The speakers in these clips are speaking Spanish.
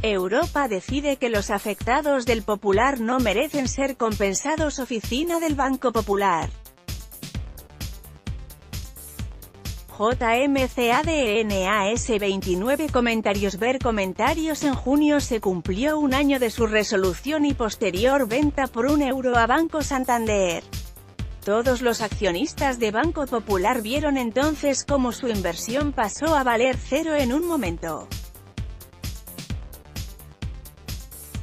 Europa decide que los afectados del Popular no merecen ser compensados. Oficina del Banco Popular. JMCADNAS 29 comentarios. Ver comentarios. En junio se cumplió un año de su resolución y posterior venta por €1 a Banco Santander. Todos los accionistas de Banco Popular vieron entonces cómo su inversión pasó a valer cero en un momento.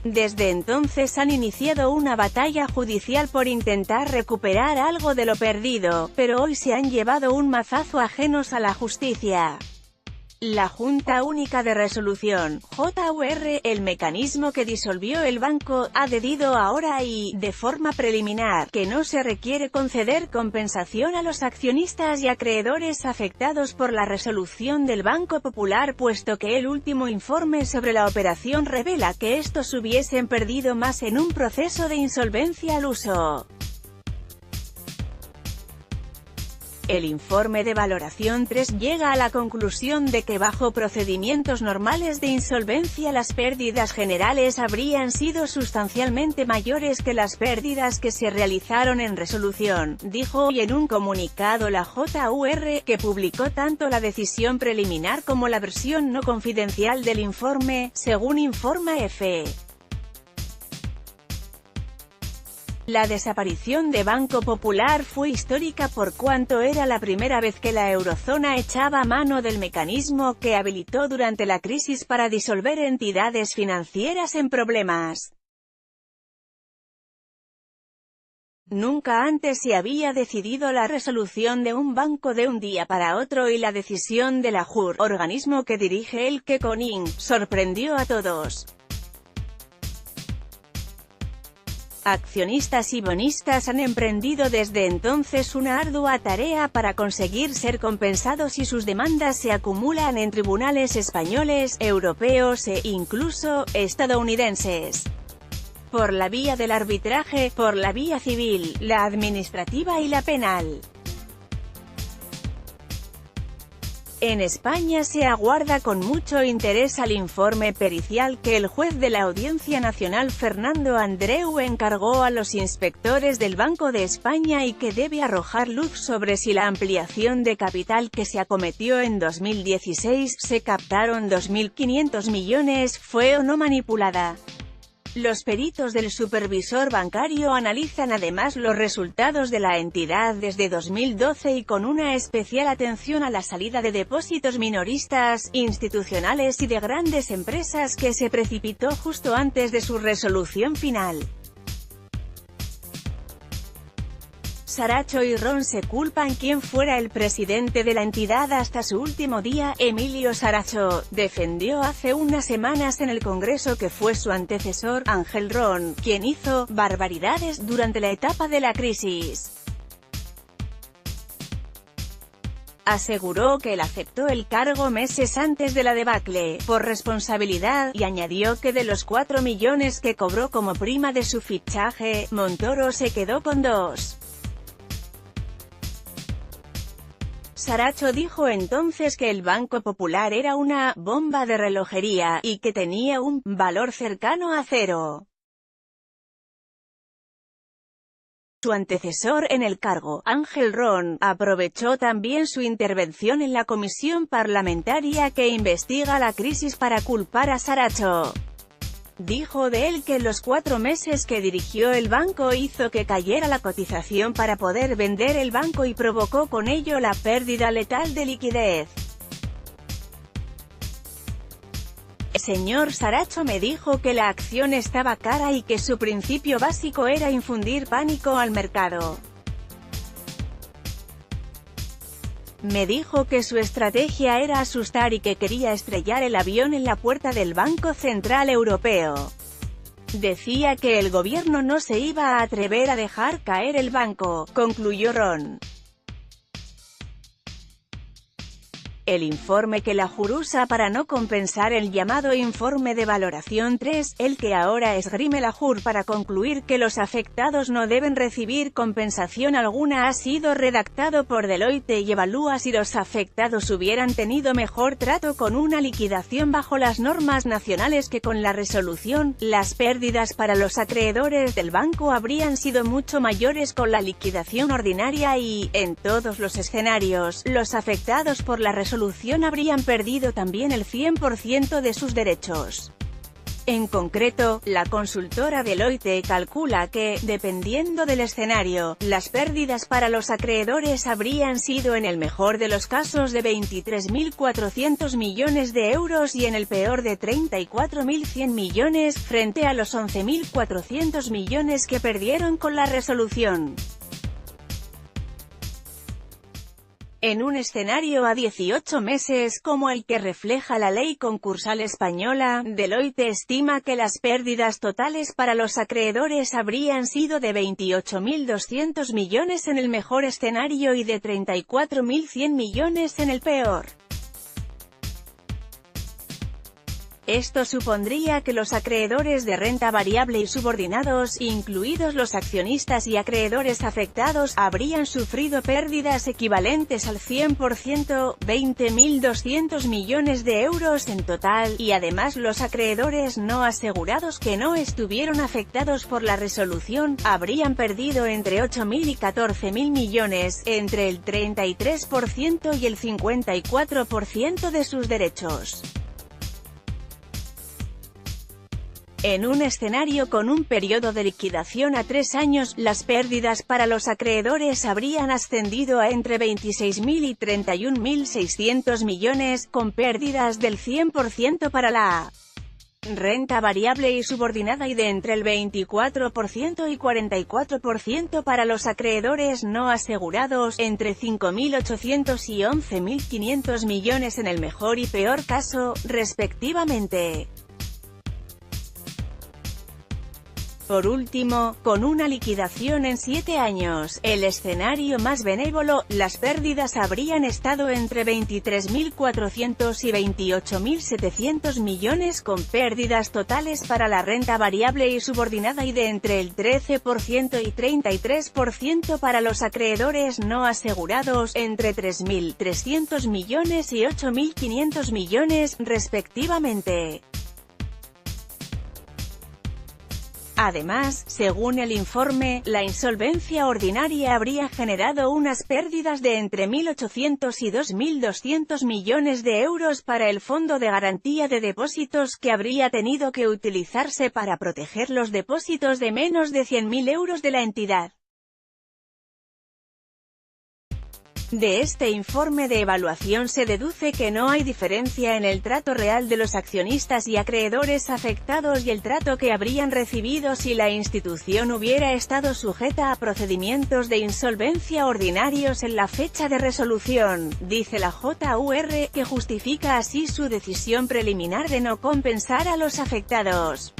Desde entonces han iniciado una batalla judicial por intentar recuperar algo de lo perdido, pero hoy se han llevado un mazazo ajenos a la justicia. La Junta Única de Resolución, JUR, el mecanismo que disolvió el banco, ha decidido ahora y, de forma preliminar, que no se requiere conceder compensación a los accionistas y acreedores afectados por la resolución del Banco Popular, puesto que el último informe sobre la operación revela que estos hubiesen perdido más en un proceso de insolvencia al uso. El informe de valoración 3 llega a la conclusión de que bajo procedimientos normales de insolvencia las pérdidas generales habrían sido sustancialmente mayores que las pérdidas que se realizaron en resolución, dijo hoy en un comunicado la JUR, que publicó tanto la decisión preliminar como la versión no confidencial del informe, según informa EFE. La desaparición de Banco Popular fue histórica por cuanto era la primera vez que la eurozona echaba mano del mecanismo que habilitó durante la crisis para disolver entidades financieras en problemas. Nunca antes se había decidido la resolución de un banco de un día para otro y la decisión de la JUR, organismo que dirige Elke König, sorprendió a todos. Accionistas y bonistas han emprendido desde entonces una ardua tarea para conseguir ser compensados y sus demandas se acumulan en tribunales españoles, europeos e, incluso, estadounidenses. Por la vía del arbitraje, por la vía civil, la administrativa y la penal. En España se aguarda con mucho interés al informe pericial que el juez de la Audiencia Nacional Fernando Andreu encargó a los inspectores del Banco de España y que debe arrojar luz sobre si la ampliación de capital que se acometió en 2016, se captaron 2.500 millones, fue o no manipulada. Los peritos del supervisor bancario analizan además los resultados de la entidad desde 2012 y con una especial atención a la salida de depósitos minoristas, institucionales y de grandes empresas que se precipitó justo antes de su resolución final. Saracho y Ron se culpan quien fuera el presidente de la entidad hasta su último día. Emilio Saracho defendió hace unas semanas en el Congreso que fue su antecesor, Ángel Ron, quien hizo barbaridades durante la etapa de la crisis. Aseguró que él aceptó el cargo meses antes de la debacle, por responsabilidad, y añadió que de los 4 millones que cobró como prima de su fichaje, Montoro se quedó con 2. Saracho dijo entonces que el Banco Popular era una «bomba de relojería» y que tenía un «valor cercano a cero». Su antecesor en el cargo, Ángel Ron, aprovechó también su intervención en la comisión parlamentaria que investiga la crisis para culpar a Saracho. Dijo de él que en los 4 meses que dirigió el banco hizo que cayera la cotización para poder vender el banco y provocó con ello la pérdida letal de liquidez. El señor Saracho me dijo que la acción estaba cara y que su principio básico era infundir pánico al mercado. Me dijo que su estrategia era asustar y que quería estrellar el avión en la puerta del Banco Central Europeo. Decía que el gobierno no se iba a atrever a dejar caer el banco, concluyó Ron. El informe que la JUR usa para no compensar el llamado informe de valoración 3, el que ahora esgrime la JUR para concluir que los afectados no deben recibir compensación alguna, ha sido redactado por Deloitte y evalúa si los afectados hubieran tenido mejor trato con una liquidación bajo las normas nacionales que con la resolución. Las pérdidas para los acreedores del banco habrían sido mucho mayores con la liquidación ordinaria y, en todos los escenarios, los afectados por la resolución habrían perdido también el 100% de sus derechos. En concreto, la consultora Deloitte calcula que, dependiendo del escenario, las pérdidas para los acreedores habrían sido en el mejor de los casos de 23.400 millones de euros y en el peor de 34.100 millones, frente a los 11.400 millones que perdieron con la resolución. En un escenario a 18 meses, como el que refleja la ley concursal española, Deloitte estima que las pérdidas totales para los acreedores habrían sido de 28.200 millones en el mejor escenario y de 34.100 millones en el peor. Esto supondría que los acreedores de renta variable y subordinados, incluidos los accionistas y acreedores afectados, habrían sufrido pérdidas equivalentes al 100%, 20.200 millones de euros en total, y además los acreedores no asegurados que no estuvieron afectados por la resolución, habrían perdido entre 8.000 y 14.000 millones, entre el 33% y el 54% de sus derechos. En un escenario con un periodo de liquidación a 3 años, las pérdidas para los acreedores habrían ascendido a entre 26.000 y 31.600 millones, con pérdidas del 100% para la renta variable y subordinada y de entre el 24% y 44% para los acreedores no asegurados, entre 5.800 y 11.500 millones en el mejor y peor caso, respectivamente. Por último, con una liquidación en 7 años, el escenario más benévolo, las pérdidas habrían estado entre 23.400 y 28.700 millones, con pérdidas totales para la renta variable y subordinada y de entre el 13% y 33% para los acreedores no asegurados, entre 3.300 millones y 8.500 millones, respectivamente. Además, según el informe, la insolvencia ordinaria habría generado unas pérdidas de entre 1.800 y 2.200 millones de euros para el Fondo de Garantía de Depósitos, que habría tenido que utilizarse para proteger los depósitos de menos de 100.000 euros de la entidad. De este informe de evaluación se deduce que no hay diferencia en el trato real de los accionistas y acreedores afectados y el trato que habrían recibido si la institución hubiera estado sujeta a procedimientos de insolvencia ordinarios en la fecha de resolución, dice la JUR, que justifica así su decisión preliminar de no compensar a los afectados.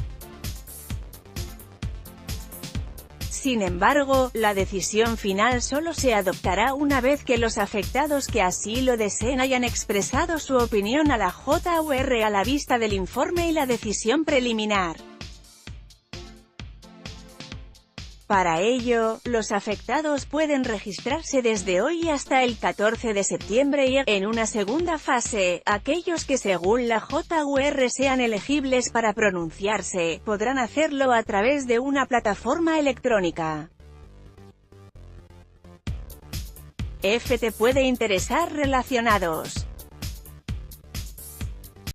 Sin embargo, la decisión final solo se adoptará una vez que los afectados que así lo deseen hayan expresado su opinión a la JUR a la vista del informe y la decisión preliminar. Para ello, los afectados pueden registrarse desde hoy hasta el 14 de septiembre y, en una segunda fase, aquellos que según la JUR sean elegibles para pronunciarse, podrán hacerlo a través de una plataforma electrónica. Te puede interesar relacionados.